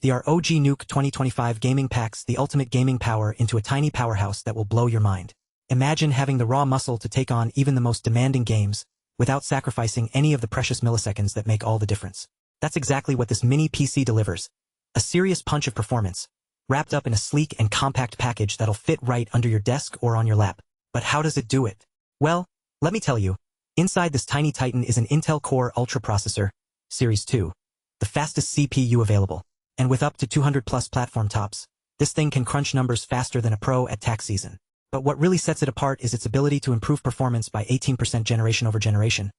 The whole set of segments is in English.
The ROG NUC 2025 gaming packs the ultimate gaming power into a tiny powerhouse that will blow your mind. Imagine having the raw muscle to take on even the most demanding games without sacrificing any of the precious milliseconds that make all the difference. That's exactly what this mini PC delivers. A serious punch of performance, wrapped up in a sleek and compact package that'll fit right under your desk or on your lap. But how does it do it? Well, let me tell you. Inside this tiny titan is an Intel Core Ultra processor, Series 2, the fastest CPU available. And with up to 200+ platform tops, this thing can crunch numbers faster than a pro at tax season. But what really sets it apart is its ability to improve performance by 18% generation over generation.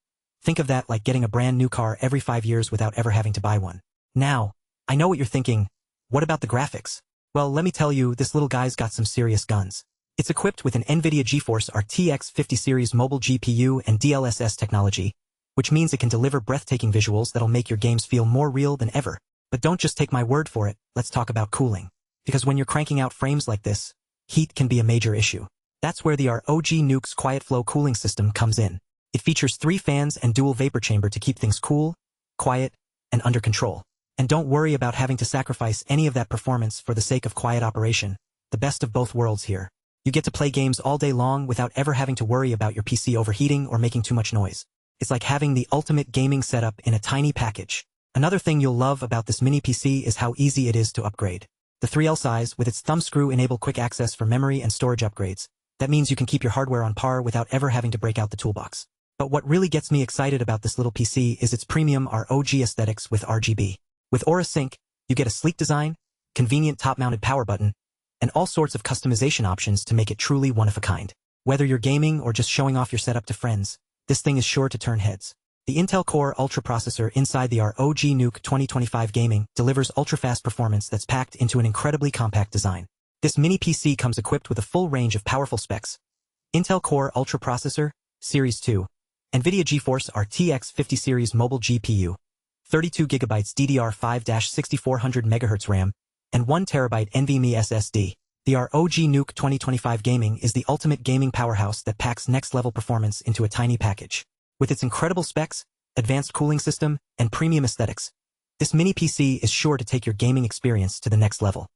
Think of that like getting a brand new car every 5 years without ever having to buy one. Now, I know what you're thinking. What about the graphics? Well, let me tell you, this little guy's got some serious guns. It's equipped with an NVIDIA GeForce RTX 50 series mobile GPU and DLSS technology, which means it can deliver breathtaking visuals that'll make your games feel more real than ever. But don't just take my word for it, let's talk about cooling. Because when you're cranking out frames like this, heat can be a major issue. That's where the ROG NUC's Quiet Flow cooling system comes in. It features 3 fans and dual vapor chamber to keep things cool, quiet, and under control. And don't worry about having to sacrifice any of that performance for the sake of quiet operation. The best of both worlds here. You get to play games all day long without ever having to worry about your PC overheating or making too much noise. It's like having the ultimate gaming setup in a tiny package. Another thing you'll love about this mini PC is how easy it is to upgrade. The 3L size with its thumbscrew enable quick access for memory and storage upgrades. That means you can keep your hardware on par without ever having to break out the toolbox. But what really gets me excited about this little PC is its premium ROG aesthetics with RGB. With Aura Sync, you get a sleek design, convenient top-mounted power button, and all sorts of customization options to make it truly one of a kind. Whether you're gaming or just showing off your setup to friends, this thing is sure to turn heads. The Intel Core Ultra processor inside the ROG NUC 2025 gaming delivers ultra-fast performance that's packed into an incredibly compact design. This mini PC comes equipped with a full range of powerful specs. Intel Core Ultra processor, Series 2, NVIDIA GeForce RTX 50 series mobile GPU, 32GB DDR5-6400 MHz RAM, and 1TB NVMe SSD. The ROG NUC 2025 gaming is the ultimate gaming powerhouse that packs next-level performance into a tiny package. With its incredible specs, advanced cooling system, and premium aesthetics, this mini PC is sure to take your gaming experience to the next level.